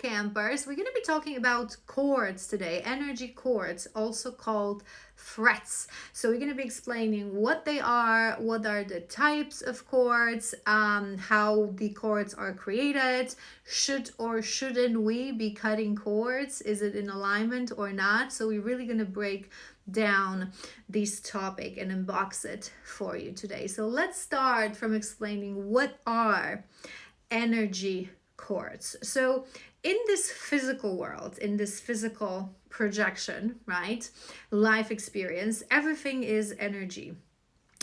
campers. We're going to be talking about cords today, energy cords, also called frets. So we're going to be explaining what they are, what are the types of cords, how the cords are created, should or shouldn't we be cutting cords, is it in alignment or not. So we're really going to break down this topic and unbox it for you today. So let's start from explaining what are energy cords. So in this physical world, in this physical projection, right, life experience, everything is energy.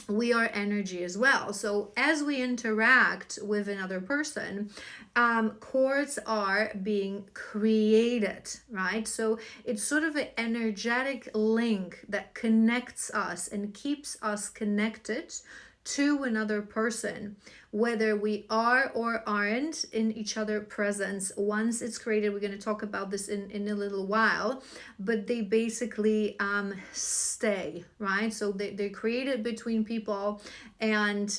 We are energy as well. So as we interact with another person, cords are being created, right? So it's sort of an energetic link that connects us and keeps us connected to another person, whether we are or aren't in each other's presence. Once it's created, we're going to talk about this in a little while, but they basically stay, right? So they're created between people, and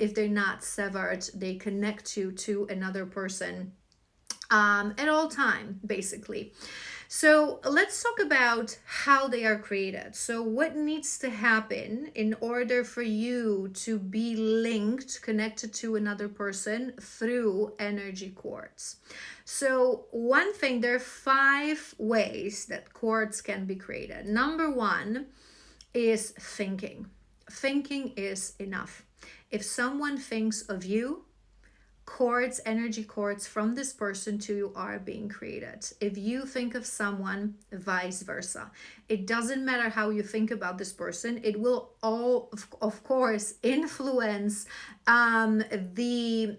if they're not severed, they connect you to another person at all time, basically. So let's talk about how they are created. So what needs to happen in order for you to be linked, connected to another person through energy cords? So one thing, there are 5 ways that cords can be created. Number 1 is thinking. Thinking is enough. If someone thinks of you, cords, energy cords from this person to you are being created. If you think of someone, vice versa. It doesn't matter how you think about this person. It will all, of course, influence the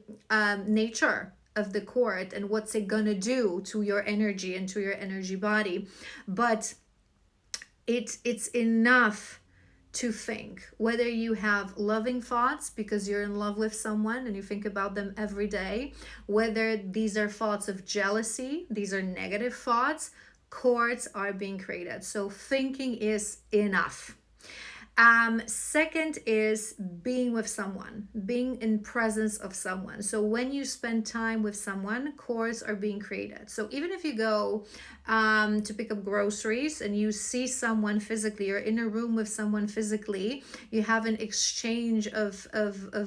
nature of the cord and what's it gonna do to your energy and to your energy body. But it's enough to think, whether you have loving thoughts because you're in love with someone and you think about them every day, whether these are thoughts of jealousy, these are negative thoughts, cords are being created. So thinking is enough. Second is being with someone, being in presence of someone. So when you spend time with someone, cords are being created. So even if you go to pick up groceries and you see someone physically, or in a room with someone physically, you have an exchange of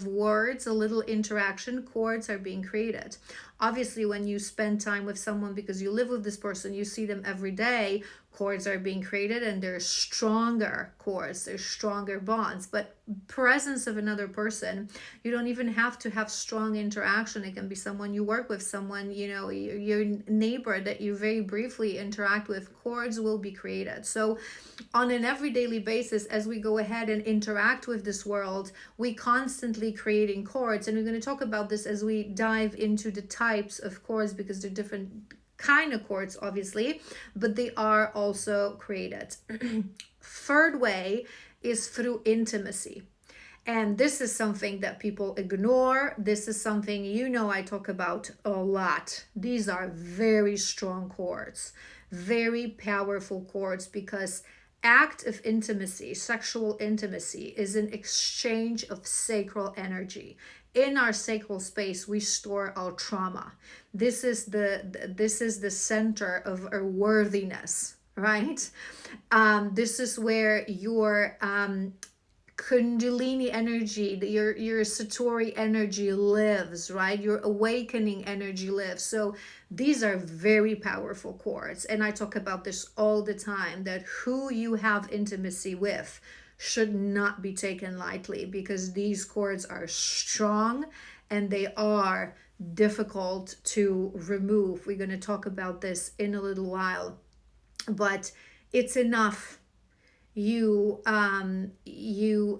words, a little interaction, cords are being created. Obviously, when you spend time with someone because you live with this person, you see them every day, cords are being created, and they're stronger cords, they're stronger bonds. But presence of another person, you don't even have to have strong interaction. It can be someone you work with, someone, you know, your neighbor that you very briefly interact with. Cords will be created. So on an everyday basis, as we go ahead and interact with this world, we constantly creating cords. And we're going to talk about this as we dive into the types of cords, because they're different kind of cords, obviously, but they are also created. Third way is through intimacy. And this is something that people ignore. This is something, you know, I talk about a lot. These are very strong cords, very powerful cords, because act of intimacy, sexual intimacy, is an exchange of sacral energy. In our sacral space, we store our trauma. This is the center of our worthiness, right? This is where your Kundalini energy, your Satori energy lives, right? Your awakening energy lives. So these are very powerful cords. And I talk about this all the time, that who you have intimacy with should not be taken lightly, because these cords are strong and they are difficult to remove. We're going to talk about this in a little while, but it's enough you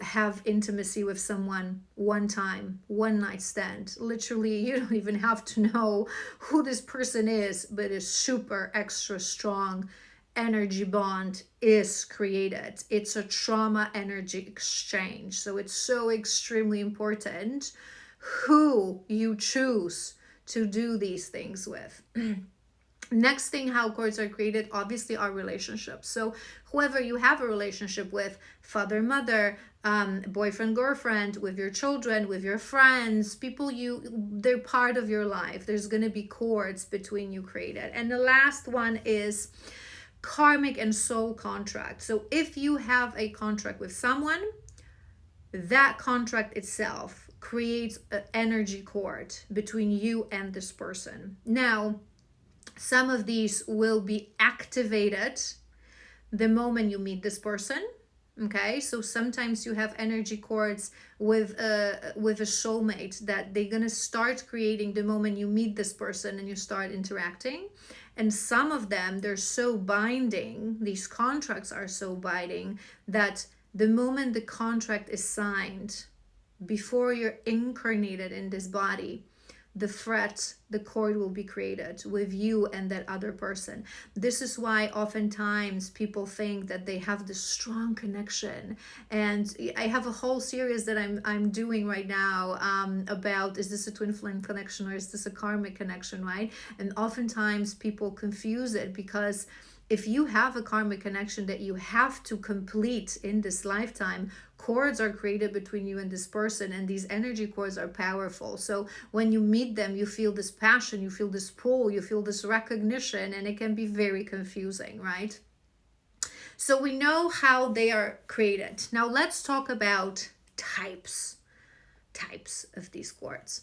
have intimacy with someone one time, one night stand. Literally, you don't even have to know who this person is, but a super extra strong energy bond is created. It's a trauma energy exchange. So it's so extremely important who you choose to do these things with. Next thing, how cords are created, obviously, are relationships. So whoever you have a relationship with, father, mother, boyfriend, girlfriend, with your children, with your friends, people they're part of your life. There's going to be cords between you created. And the last one is karmic and soul contract. So if you have a contract with someone, that contract itself creates an energy cord between you and this person. Now, some of these will be activated the moment you meet this person. Okay, so sometimes you have energy cords with a soulmate that they're gonna start creating the moment you meet this person and you start interacting. And some of them, they're so binding, these contracts are so binding that the moment the contract is signed, before you're incarnated in this body, the cord will be created with you and that other person. This is why oftentimes people think that they have this strong connection. And I have a whole series that I'm doing right now about, is this a twin flame connection or is this a karmic connection, right? And oftentimes people confuse it, because if you have a karmic connection that you have to complete in this lifetime, cords are created between you and this person, and these energy cords are powerful. So when you meet them, you feel this passion, you feel this pull, you feel this recognition, and it can be very confusing, right? So we know how they are created. Now let's talk about types of these cords.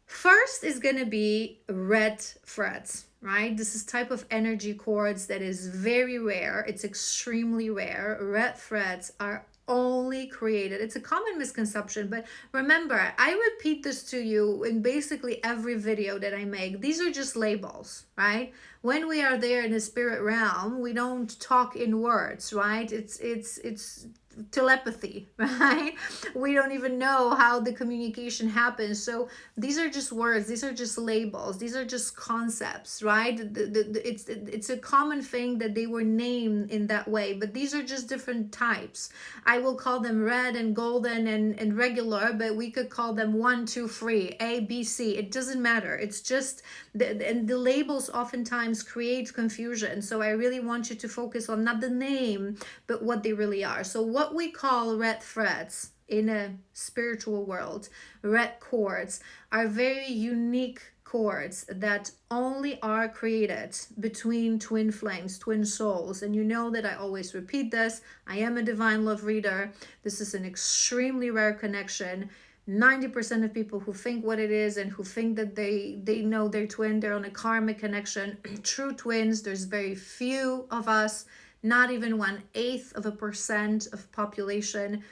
First is going to be red threads, right? This is type of energy cords that is very rare. It's extremely rare. Red threads are only created. It's a common misconception, but remember, I repeat this to you in basically every video that I make. These are just labels, right? When we are there in the spirit realm, we don't talk in words, right? It's telepathy, right? We don't even know how the communication happens. So these are just words, these are just labels, these are just concepts, right? It's a common thing that they were named in that way, but these are just different types. I will call them red and golden and regular, but we could call them 1, 2, 3, A, B, C. It doesn't matter. It's just and the labels oftentimes create confusion. So I really want you to focus on not the name, but what they really are. So what we call red threads in a spiritual world, red cords, are very unique cords that only are created between twin flames, twin souls. And you know that I always repeat this. I am a divine love reader. This is an extremely rare connection. 90% of people who think what it is and who think that they know their twin, they're on a karmic connection. True twins, there's very few of us, not even 1/8% of population.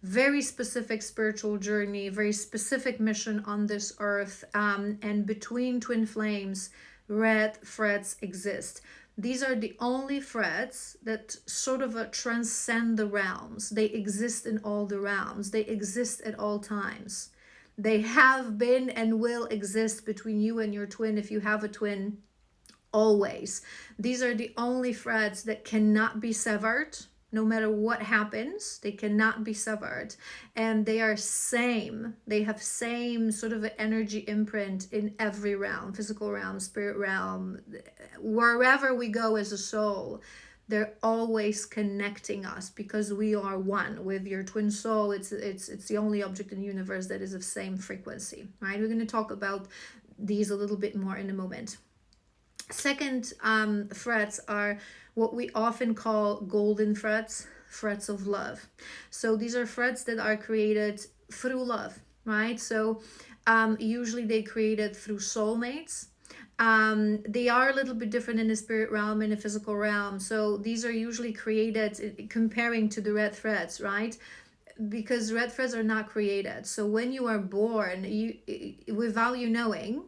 Very specific spiritual journey, very specific mission on this earth. And between twin flames, red threads exist. These are the only threads that sort of transcend the realms. They exist in all the realms. They exist at all times. They have been and will exist between you and your twin, if you have a twin, always. These are the only threads that cannot be severed. No matter what happens, they cannot be severed. And they are same. They have same sort of an energy imprint in every realm, physical realm, spirit realm, wherever we go as a soul. They're always connecting us because we are one with your twin soul. It's the only object in the universe that is of same frequency, right? We're going to talk about these a little bit more in a moment. Second threads are what we often call golden threads, threads of love. So these are threads that are created through love, right? So usually they created through soulmates. They are a little bit different in the spirit realm and the physical realm. So these are usually created comparing to the red threads, right? Because red threads are not created. So when you are born, without you knowing,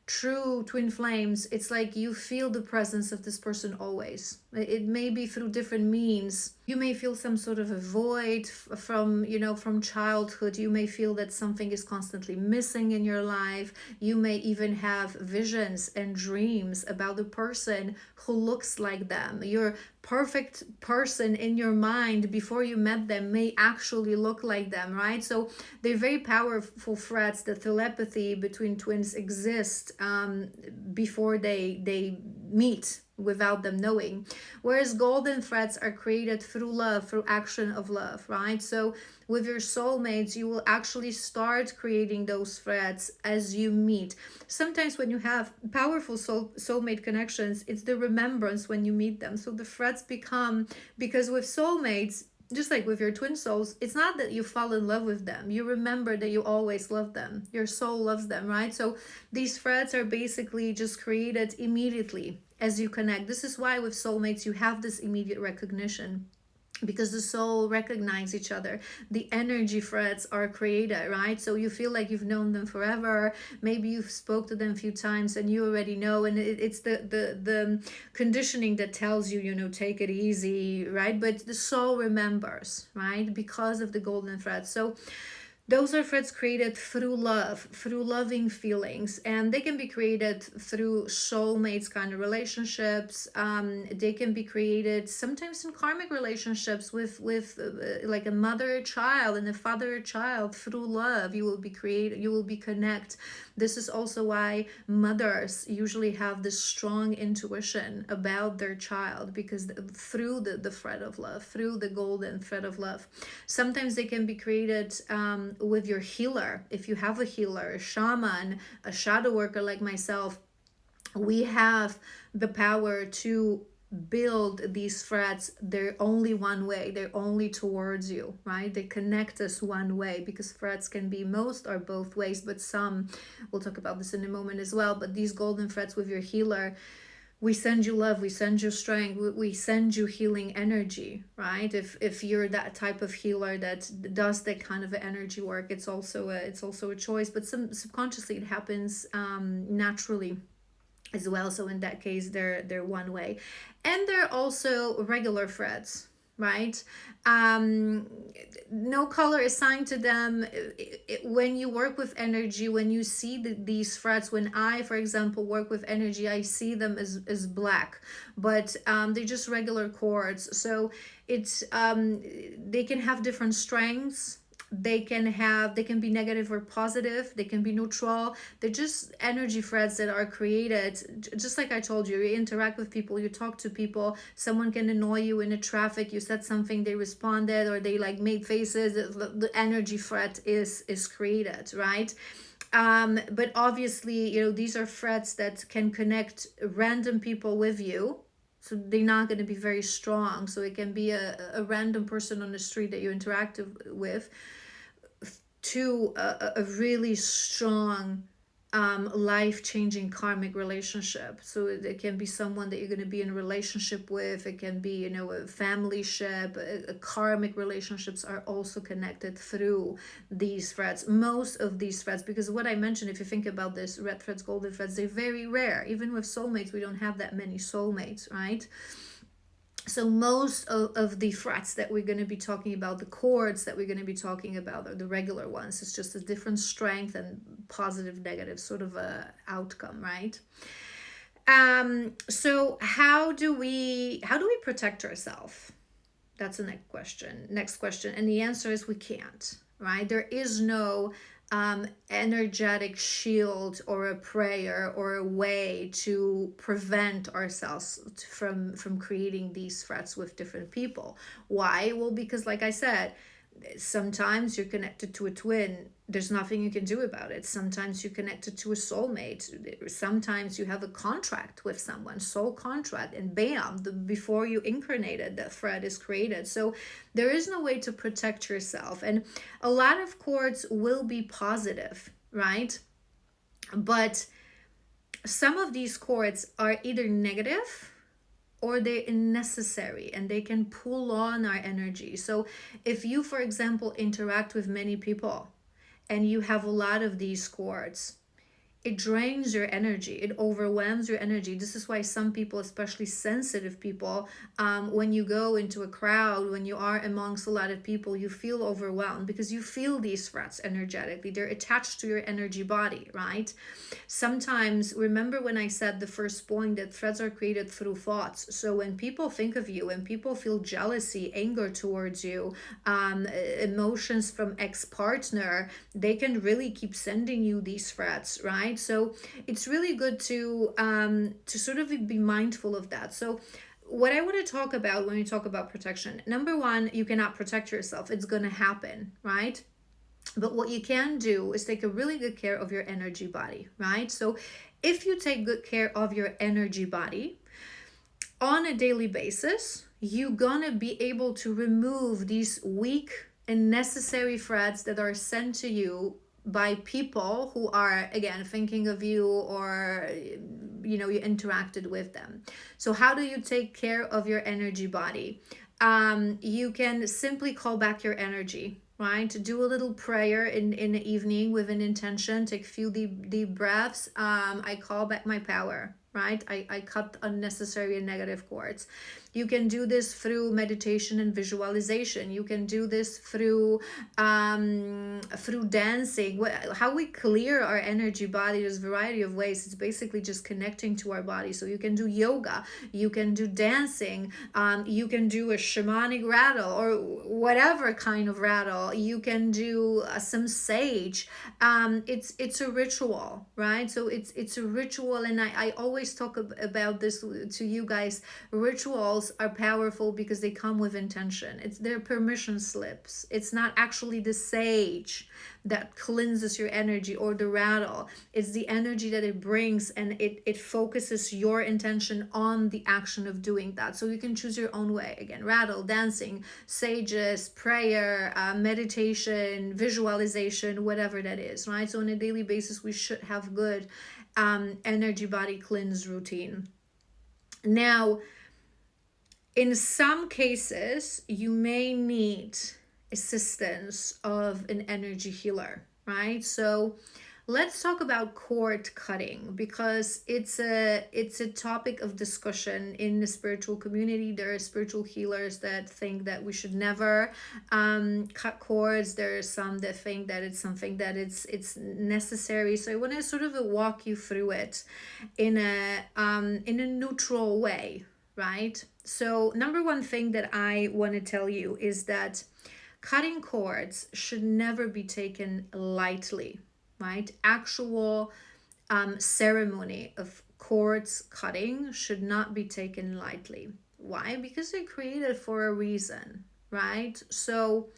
true twin flames, it's like you feel the presence of this person always. It may be through different means. You may feel some sort of a void from childhood. You may feel that something is constantly missing in your life. You may even have visions and dreams about the person who looks like them. Your perfect person in your mind before you met them may actually look like them, right? So they're very powerful threads. The telepathy between twins exists before they meet without them knowing. Whereas golden threads are created through love, through action of love, right? So with your soulmates, you will actually start creating those threads as you meet. Sometimes when you have powerful soulmate connections, it's the remembrance when you meet them. So the threads become, because with soulmates, just like with your twin souls, it's not that you fall in love with them. You remember that you always love them. Your soul loves them, right? So these threads are basically just created immediately as you connect. This is why with soulmates, you have this immediate recognition, because the soul recognize each other. The energy threads are created, right? So you feel like you've known them forever. Maybe you've spoke to them a few times and you already know, and it's the conditioning that tells you, you know, take it easy, right? But the soul remembers, right? Because of the golden thread. So those are threads created through love, through loving feelings, and they can be created through soulmates kind of relationships. They can be created sometimes in karmic relationships with like a mother child and a father child. Through love, you will be connect. This is also why mothers usually have this strong intuition about their child, because through the thread of love, through the golden thread of love. Sometimes they can be created with your healer. If you have a healer, a shaman, a shadow worker like myself, we have the power to build these threads. They're only one way, they're only towards you, right? They connect us one way, because threads can be most or both ways, but some, we'll talk about this in a moment as well. But these golden threads with your healer, we send you love, we send you strength, we send you healing energy, right? If you're that type of healer that does that kind of energy work, it's also a choice. But subconsciously it happens naturally as well. So in that case, they're one way. And they're also regular threads, right? No color assigned to them. When you work with energy, when you see these threads, when I, for example, work with energy, I see them as black, but they're just regular cords. So it's they can have different strengths. They can be negative or positive. They can be neutral. They're just energy threads that are created. Just like I told you, you interact with people, you talk to people. Someone can annoy you in the traffic. You said something, they responded, or they like made faces. The energy thread is created, right? But obviously, you know, these are threads that can connect random people with you. So they're not going to be very strong. So it can be a random person on the street that you interact with, to a really strong life-changing karmic relationship. So it can be someone that you're going to be in a relationship with. It can be, you know, a family ship. Karmic relationships are also connected through these threads. Most of these threads, because what I mentioned, if you think about this, red threads, golden threads, they're very rare. Even with soulmates, we don't have that many soulmates, right? So most of the threads that we're going to be talking about, the cords that we're going to be talking about, are the regular ones. It's just a different strength and positive, negative sort of a outcome, right? So how do we protect ourselves? That's the next question. And the answer is we can't, right? There is no energetic shield or a prayer or a way to prevent ourselves from creating these threats with different people. Why? Well, because like I said, sometimes you're connected to a twin, there's nothing you can do about it. Sometimes you're connected to a soulmate. Sometimes you have a contract with someone, soul contract, and bam, before you incarnated, that thread is created. So there is no way to protect yourself. And a lot of cords will be positive, right? But some of these cords are either negative or they're unnecessary, and they can pull on our energy. So if you, for example, interact with many people and you have a lot of these cords, it drains your energy, it overwhelms your energy. This is why some people, especially sensitive people, when you go into a crowd, when you are amongst a lot of people, you feel overwhelmed because you feel these threats energetically. They're attached to your energy body, right? Sometimes, remember when I said the first point that threats are created through thoughts. So when people think of you, when people feel jealousy, anger towards you, emotions from ex-partner, they can really keep sending you these threats, right? right? So it's really good to sort of be mindful of that. So what I want to talk about when we talk about protection, number one, you cannot protect yourself. It's going to happen, right? But what you can do is take a really good care of your energy body, right? So if you take good care of your energy body on a daily basis, you're gonna be able to remove these weak and necessary threats that are sent to you by people who are, again, thinking of you, or you interacted with them. So how do you take care of your energy body? You can simply call back your energy, right? Do a little prayer in the evening with an intention. Take a few deep breaths. I call back my power, right? I cut unnecessary and negative cords. You can do this through meditation and visualization. You can do this through dancing. How we clear our energy body, there's a variety of ways. It's basically just connecting to our body. So you can do yoga, you can do dancing, you can do a shamanic rattle or whatever kind of rattle. You can do some sage. It's a ritual, right? So it's a ritual, and I always talk about this to you guys. Rituals are powerful because they come with intention. It's their permission slips. It's not actually the sage that cleanses your energy or the rattle. It's the energy that it brings, and it focuses your intention on the action of doing that. So you can choose your own way. Again, rattle, dancing, sages, prayer, meditation, visualization, whatever that is, right? So on a daily basis, we should have good energy body cleanse routine. Now, in some cases, you may need assistance of an energy healer, right? So let's talk about cord cutting, because it's a topic of discussion in the spiritual community. There are spiritual healers that think that we should never cut cords. There are some that think that it's something that it's necessary. So I want to sort of walk you through it in a neutral way, right? So number one thing that I want to tell you is that cutting cords should never be taken lightly, right? Actual ceremony of cords cutting should not be taken lightly. Why? Because they're created for a reason, right? So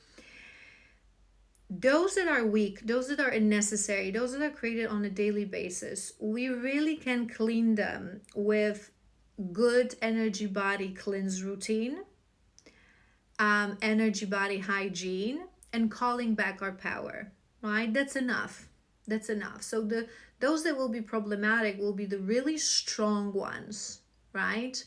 those that are weak, those that are unnecessary, those that are created on a daily basis, we really can clean them with good energy body cleanse routine, energy body hygiene, and calling back our power, right? That's enough. So those that will be problematic will be the really strong ones, right?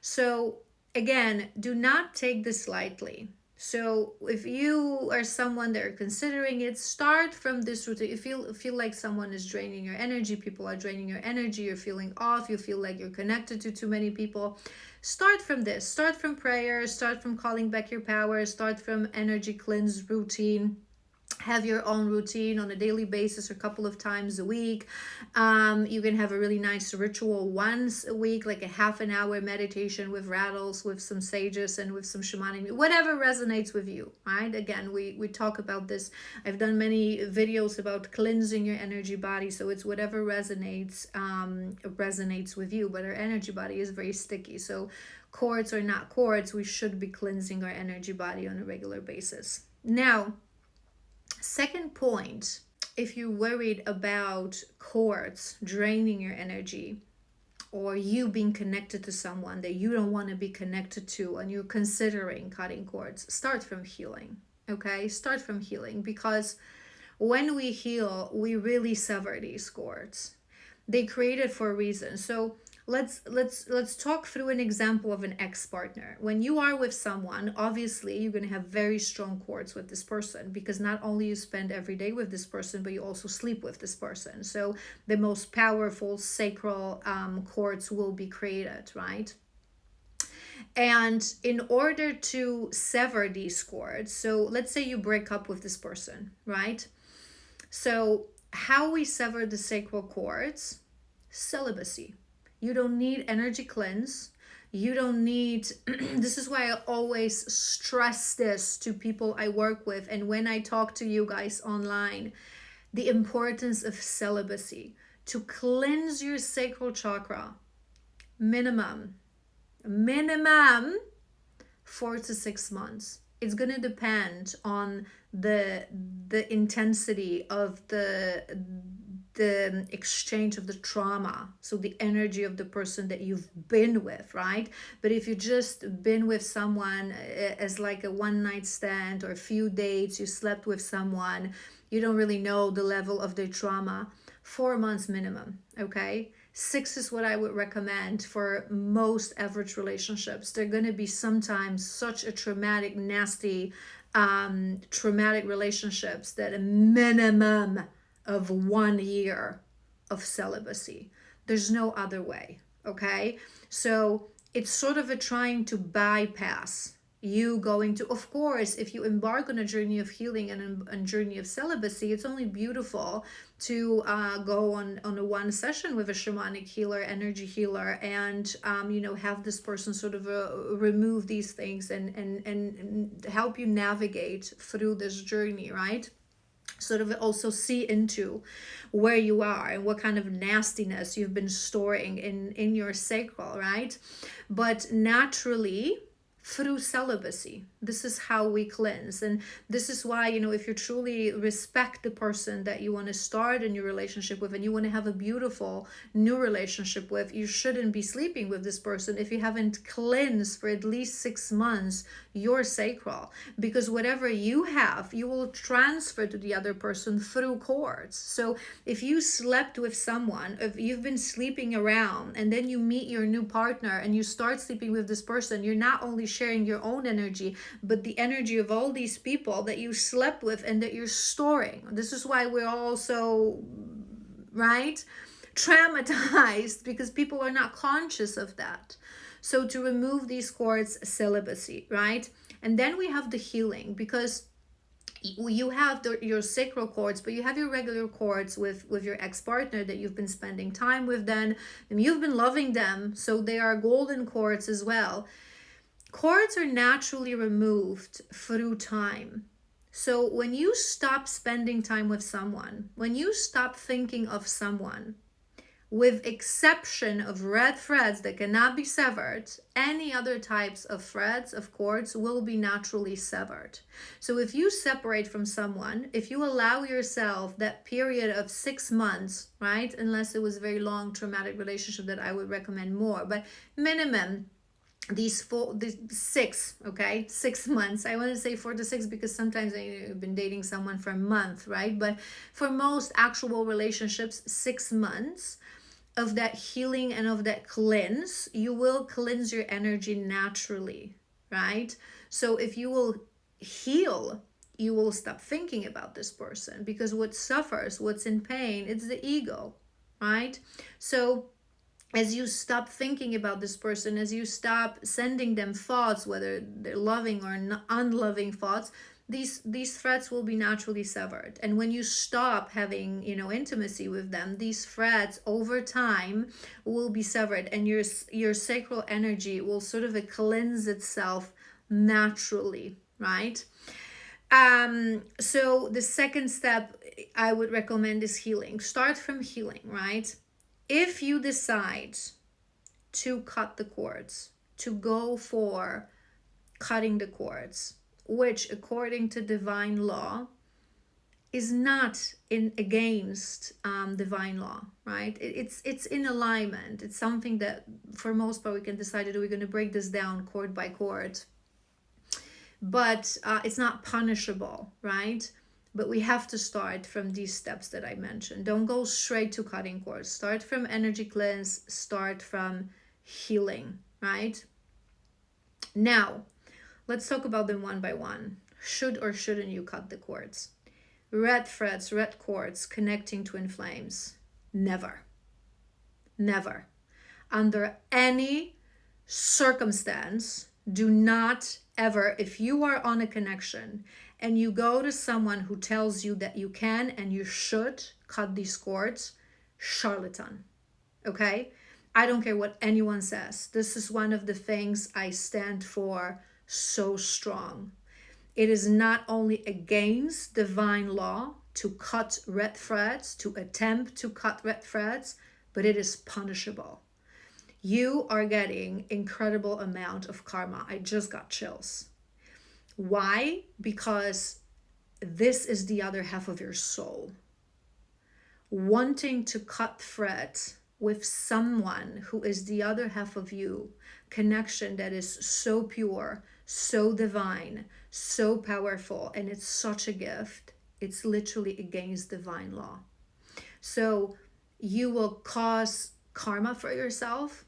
So again, do not take this lightly. So if you are someone that are considering it, start from this routine. If you feel like someone is draining your energy, people are draining your energy, you're feeling off, you feel like you're connected to too many people, start from this. Start from prayer, start from calling back your power, start from energy cleanse routine. Have your own routine on a daily basis or a couple of times a week. You can have a really nice ritual once a week, like a half an hour meditation with rattles, with some sages, and with some shamanic, whatever resonates with you, right? Again, we talk about this. I've done many videos about cleansing your energy body, so it's whatever resonates with you. But our energy body is very sticky, so cords or not cords, we should be cleansing our energy body on a regular basis. Now, second point, if you're worried about cords draining your energy, or you being connected to someone that you don't want to be connected to, and you're considering cutting cords, start from healing, okay? Start from healing, because when we heal, we really sever these cords. They created for a reason. So let's talk through an example of an ex-partner. When you are with someone, obviously you're going to have very strong cords with this person, because not only you spend every day with this person, but you also sleep with this person. So the most powerful sacral cords will be created, right? And in order to sever these cords, so let's say you break up with this person, right? So how we sever the sacral cords? Celibacy. You don't need energy cleanse. You don't need, this is why I always stress this to people I work with, and when I talk to you guys online, the importance of celibacy. to cleanse your sacral chakra, minimum 4 to 6 months. It's going to depend on the intensity of the exchange of the trauma, so the energy of the person that you've been with, right? But if you just been with someone as like a one night stand or a few dates, you slept with someone, you don't really know the level of their trauma. 4 months minimum, okay? 6 is what I would recommend for most average relationships. They're going to be sometimes such a traumatic, nasty, traumatic relationships that a minimum of 1 year of celibacy. There's no other way, okay? So it's sort of a trying to bypass you going to, of course, if you embark on a journey of healing and a journey of celibacy, it's only beautiful to go on a one session with a shamanic healer, energy healer, and have this person sort of remove these things and help you navigate through this journey, right? Sort of also see into where you are and what kind of nastiness you've been storing in your sacral, right? But naturally, through celibacy, this is how we cleanse. And this is why, if you truly respect the person that you want to start a new relationship with and you want to have a beautiful new relationship with, you shouldn't be sleeping with this person if you haven't cleansed for at least 6 months your sacral, because whatever you have, you will transfer to the other person through cords. So if you slept with someone, if you've been sleeping around and then you meet your new partner and you start sleeping with this person, you're not only sharing your own energy, but the energy of all these people that you slept with and that you're storing. This is why we're all so, right, traumatized, because people are not conscious of that. So to remove these cords, celibacy, right? And then we have the healing, because you have your sacral cords, but you have your regular cords with your ex-partner that you've been spending time with them, and you've been loving them, so they are golden cords as well. Cords are naturally removed through time. So when you stop spending time with someone, when you stop thinking of someone, with exception of red threads that cannot be severed, any other types of threads, of cords, will be naturally severed. So if you separate from someone, if you allow yourself that period of 6 months, right, unless it was a very long traumatic relationship that I would recommend more, but minimum these 6 months. I want to say 4 to 6 because sometimes I've been dating someone for a month, right? But for most actual relationships, 6 months of that healing and of that cleanse, you will cleanse your energy naturally, right? So if you will heal, you will stop thinking about this person, because what suffers, what's in pain, it's the ego, right? So as you stop thinking about this person, as you stop sending them thoughts, whether they're loving or unloving thoughts, these threads will be naturally severed. And when you stop having, intimacy with them, these threads over time will be severed, and your sacral energy will sort of cleanse itself naturally, right? So the second step I would recommend is healing. Start from healing, right? If you decide to cut the cords, to go for cutting the cords, which according to divine law is not against divine law, right? It's in alignment. It's something that for most part we can decide to do. We're going to break this down cord by cord, but it's not punishable, right? But we have to start from these steps that I mentioned. Don't go straight to cutting cords. Start from energy cleanse. Start from healing, right? Now, let's talk about them one by one. Should or shouldn't you cut the cords? Red threads, red cords connecting twin flames. Never. Never. Under any circumstance, do not ever, if you are on a connection and you go to someone who tells you that you can and you should cut these cords, charlatan, okay? I don't care what anyone says. This is one of the things I stand for so strong. It is not only against divine law to cut red threads, to attempt to cut red threads, but it is punishable. You are getting incredible amount of karma. I just got chills. Why? Because this is the other half of your soul. Wanting to cut threads with someone who is the other half of you, connection that is so pure, so divine, so powerful, and it's such a gift. It's literally against divine law. So you will cause karma for yourself.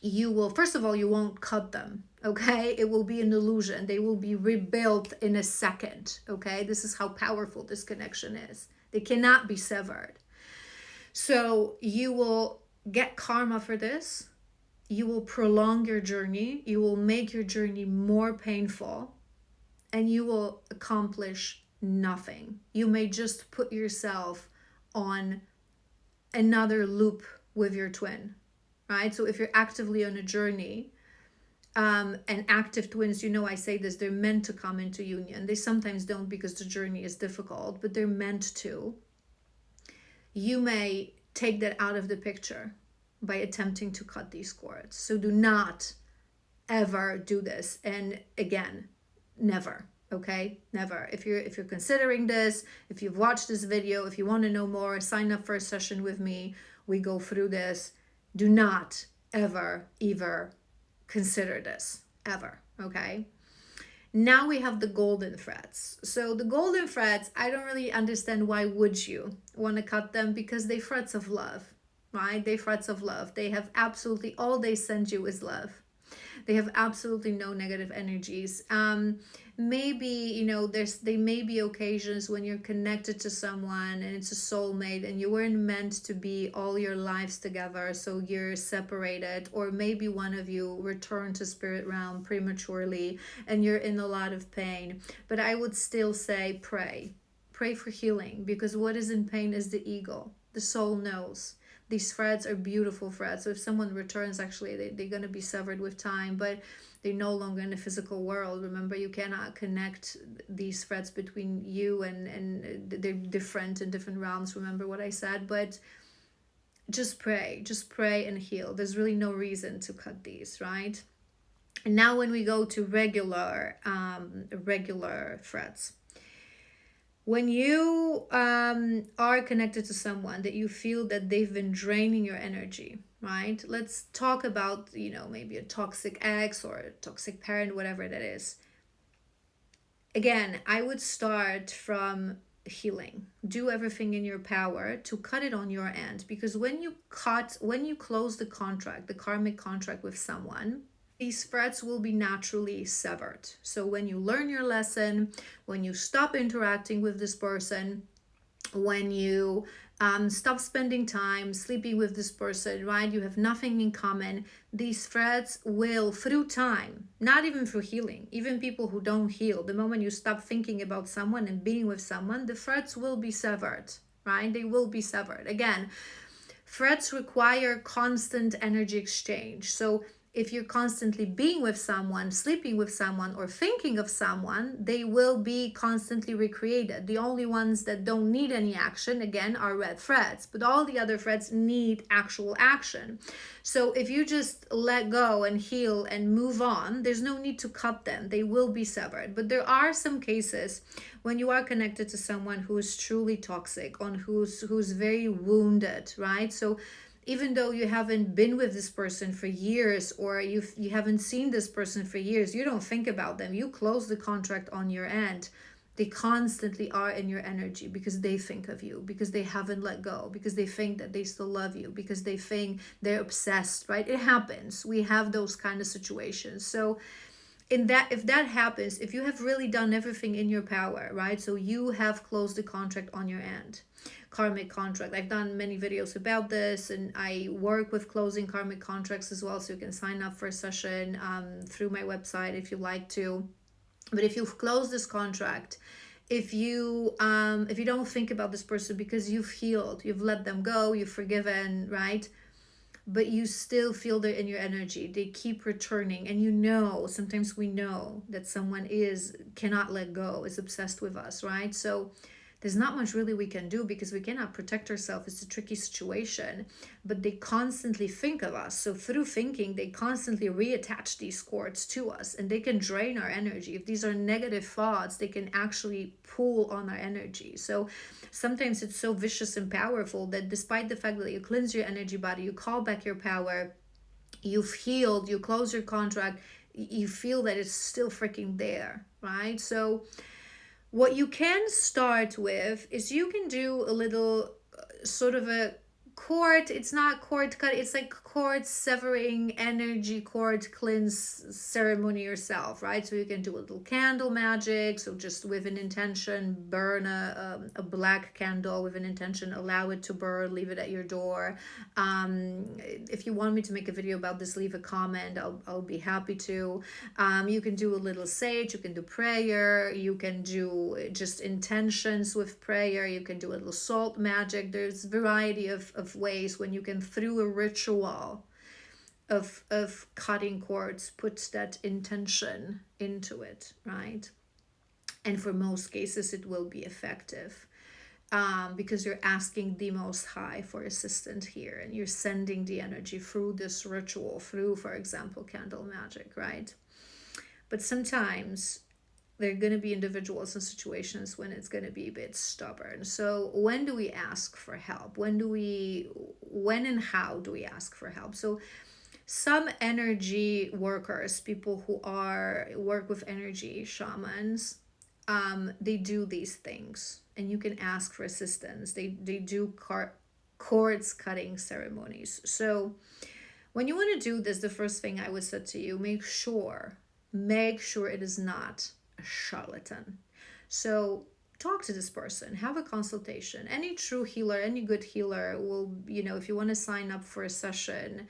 You will, first of all, you won't cut them, okay? It will be an illusion. They will be rebuilt in a second, okay? This is how powerful this connection is. They cannot be severed. So you will get karma for this. You will prolong your journey. You will make your journey more painful, and you will accomplish nothing. You may just put yourself on another loop with your twin, right? So if you're actively on a journey, and active twins, you know, I say this, they're meant to come into union. They sometimes don't because the journey is difficult, but they're meant to. You may take that out of the picture by attempting to cut these cords. So do not ever do this. And again, never, okay? Never. If you're considering this, if you've watched this video, if you want to know more, sign up for a session with me. We go through this. Do not ever consider this, ever, okay? Now we have the golden threads. So the golden threads, I don't really understand why would you want to cut them, because they threads of love, right? They threads of love. They have absolutely, all they send you is love. They have absolutely no negative energies. Maybe, you know, they may be occasions when you're connected to someone and it's a soulmate and you weren't meant to be all your lives together, so you're separated, or maybe one of you returned to spirit realm prematurely and you're in a lot of pain. But I would still say pray for healing, because what is in pain is the ego. The soul knows. These threads are beautiful threads. So if someone returns, actually, they're going to be severed with time, but they're no longer in the physical world. Remember, you cannot connect these threads between you and they're different in different realms. Remember what I said? But just pray and heal. There's really no reason to cut these, right? And now when we go to regular threads, when you are connected to someone that you feel that they've been draining your energy, right? Let's talk about, you know, maybe a toxic ex or a toxic parent, whatever that is. Again, I would start from healing. Do everything in your power to cut it on your end, because when you close the contract, the karmic contract with someone, these threads will be naturally severed. So when you learn your lesson, when you stop interacting with this person, when you stop spending time sleeping with this person, right? You have nothing in common. These threads will, through time, not even through healing, even people who don't heal, the moment you stop thinking about someone and being with someone, the threads will be severed, right? They will be severed. Again, threads require constant energy exchange. So if you're constantly being with someone, sleeping with someone, or thinking of someone, they will be constantly recreated. The only ones that don't need any action, again, are red threads, but all the other threads need actual action. So if you just let go and heal and move on, there's no need to cut them. They will be severed. But there are some cases when you are connected to someone who is truly toxic, on who's very wounded, right? So even though you haven't been with this person for years, or you haven't seen this person for years, you don't think about them. You close the contract on your end. They constantly are in your energy because they think of you, because they haven't let go, because they think that they still love you, because they think they're obsessed, right? It happens. We have those kind of situations. So if that happens, if you have really done everything in your power, right? So you have closed the contract on your end. Karmic contract. I've done many videos about this, and I work with closing karmic contracts as well. So you can sign up for a session through my website if you like to. But if you've closed this contract, if you don't think about this person because you've healed, you've let them go, you've forgiven, right? But you still feel they're in your energy. They keep returning, and you know, sometimes we know that someone cannot let go, is obsessed with us, right? So there's not much really we can do because we cannot protect ourselves. It's a tricky situation, but they constantly think of us. So through thinking, they constantly reattach these cords to us, and they can drain our energy. If these are negative thoughts, they can actually pull on our energy. So sometimes it's so vicious and powerful that despite the fact that you cleanse your energy body, you call back your power, you've healed, you close your contract, you feel that it's still freaking there, right? So what you can start with is you can do a little sort of a cord. It's not cord cut, it's like cord severing energy cord cleanse ceremony yourself, right? So you can do a little candle magic, so just with an intention, burn a black candle with an intention, allow it to burn, leave it at your door. If you want me to make a video about this, leave a comment, I'll be happy to. You can do a little sage, you can do prayer, you can do just intentions with prayer, you can do a little salt magic. There's a variety of ways when you can, through a ritual of cutting cords, put that intention into it, right? And for most cases it will be effective, because you're asking the Most High for assistance here, and you're sending the energy through this ritual, through, for example, candle magic, right? But sometimes there are going to be individuals and situations when it's going to be a bit stubborn. So when do we ask for help? When and how do we ask for help? So some energy workers, people who work with energy shamans, they do these things, and you can ask for assistance. They do cords cutting ceremonies. So when you want to do this, the first thing I would say to you, make sure it is not a charlatan. So talk to this person, have a consultation. Any true healer, any good healer will, if you want to sign up for a session,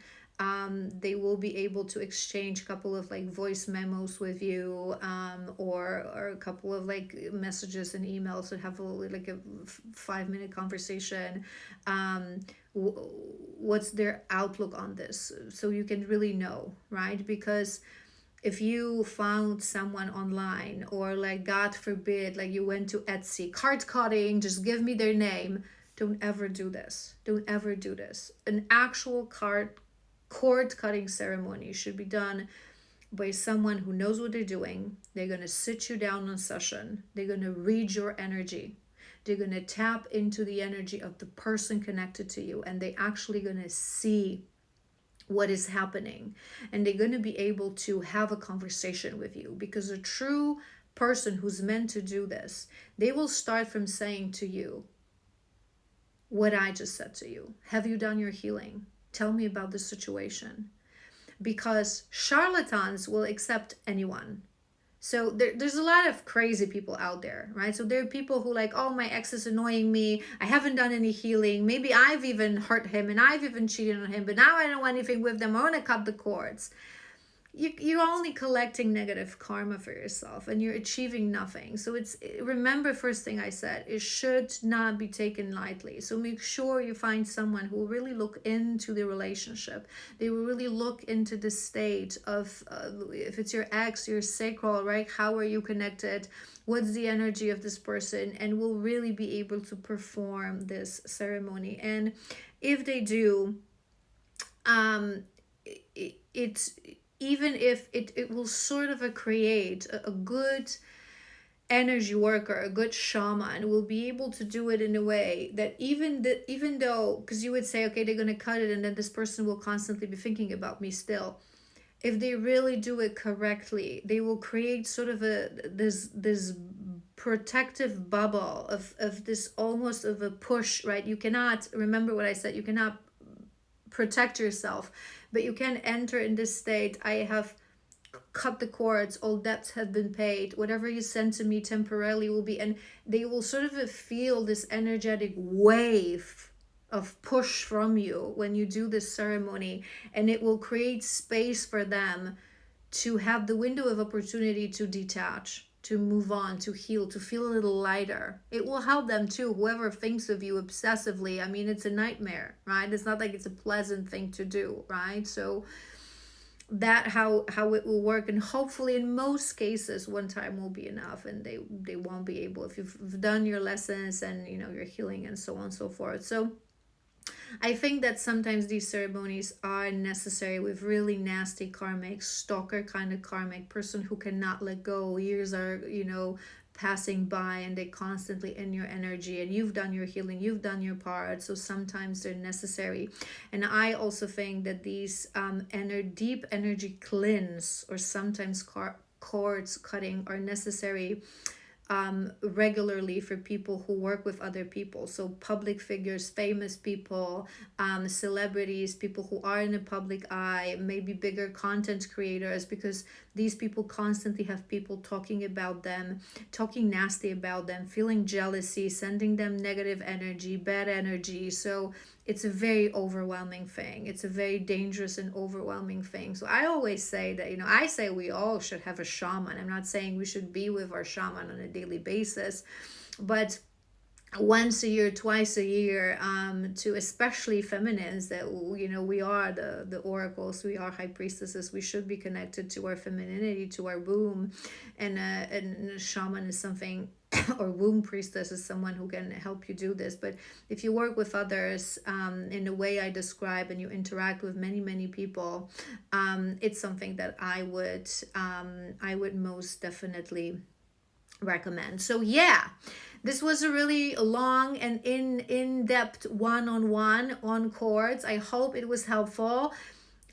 they will be able to exchange a couple of like voice memos with you, or a couple of like messages and emails to have like a 5-minute conversation. What's their outlook on this, so you can really know, right? Because if you found someone online, or like God forbid, like you went to Etsy, card cutting, just give me their name, don't ever do this. Don't ever do this. An actual cord cutting ceremony should be done by someone who knows what they're doing. They're going to sit you down on session. They're going to read your energy. They're going to tap into the energy of the person connected to you, and they're actually going to see what is happening, and they're going to be able to have a conversation with you. Because a true person who's meant to do this, they will start from saying to you what I just said to you. Have you done your healing? Tell me about the situation. Because charlatans will accept anyone. So there's a lot of crazy people out there, right? So there are people who like, oh, my ex is annoying me. I haven't done any healing. Maybe I've even hurt him and I've even cheated on him, but now I don't want anything with them. I want to cut the cords. You're only collecting negative karma for yourself, and you're achieving nothing. So remember, first thing I said, it should not be taken lightly. So make sure you find someone who will really look into the relationship. They will really look into the state of, if it's your ex, your sacral, right? How are you connected? What's the energy of this person? And will really be able to perform this ceremony. And if they do, even if it will sort of create a good energy worker, a good shaman will be able to do it in a way that even though, because you would say, okay, they're going to cut it and then this person will constantly be thinking about me still. If they really do it correctly, they will create sort of this protective bubble of this almost of a push, right? You cannot, remember what I said, you cannot protect yourself, but you can enter in this state. I have cut the cords, all debts have been paid, whatever you sent to me temporarily will be, and they will sort of feel this energetic wave of push from you when you do this ceremony, and it will create space for them to have the window of opportunity to detach, to move on, to heal, to feel a little lighter. It will help them too. Whoever thinks of you obsessively, I mean, it's a nightmare, right? It's not like it's a pleasant thing to do, right? So that how it will work. And hopefully in most cases one time will be enough, and they won't be able, if you've done your lessons and you know your healing and so on and so forth. So I think that sometimes these ceremonies are necessary with really nasty karmic, stalker kind of karmic person who cannot let go. Years are, you know, passing by and they constantly in your energy, and you've done your healing, you've done your part. So sometimes they're necessary. And I also think that these deep energy cleanse or sometimes cords cutting are necessary regularly for people who work with other people. So public figures, famous people, celebrities, people who are in the public eye, maybe bigger content creators, because these people constantly have people talking about them, talking nasty about them, feeling jealousy, sending them negative energy, bad energy. So it's a very overwhelming thing. It's a very dangerous and overwhelming thing. So I always say that, you know, I say we all should have a shaman. I'm not saying we should be with our shaman on a daily basis, but once a year, twice a year, to especially feminines, that you know we are the oracles, we are high priestesses, we should be connected to our femininity, to our womb. And a shaman is something or womb priestess is someone who can help you do this. But if you work with others in the way I describe, and you interact with many people, it's something that I would most definitely recommend. So yeah, this was a really long and in-depth one-on-one on cords. I hope it was helpful.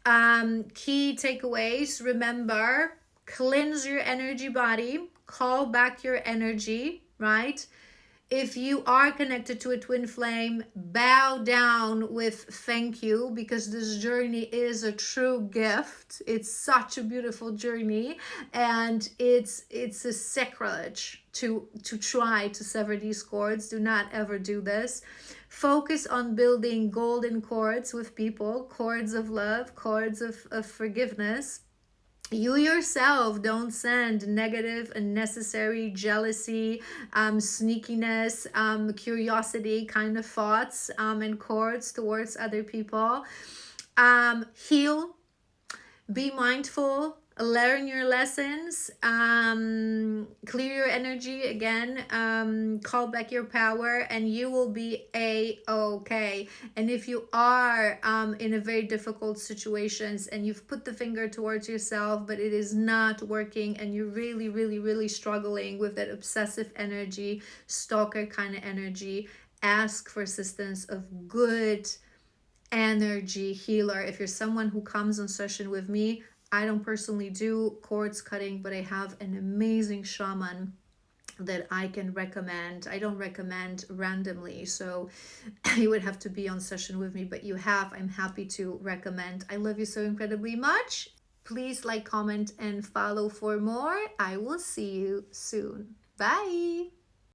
Key takeaways: remember, cleanse your energy body, call back your energy, right? If you are connected to a twin flame, bow down with thank you, because this journey is a true gift. It's such a beautiful journey, and it's a sacrilege to try to sever these cords. Do not ever do this. Focus on building golden cords with people, cords of love, cords of forgiveness. You yourself don't send negative, unnecessary jealousy, sneakiness, curiosity kind of thoughts and cords towards other people. Heal, be mindful, learn your lessons, clear your energy again, call back your power, and you will be a-okay. And if you are in a very difficult situations and you've put the finger towards yourself but it is not working, and you're really struggling with that obsessive energy, stalker kind of energy, ask for assistance of good energy healer. If you're someone who comes on session with me, I don't personally do cords cutting, but I have an amazing shaman that I can recommend. I don't recommend randomly, so you would have to be on session with me, but I'm happy to recommend. I love you so incredibly much. Please like, comment, and follow for more. I will see you soon. Bye.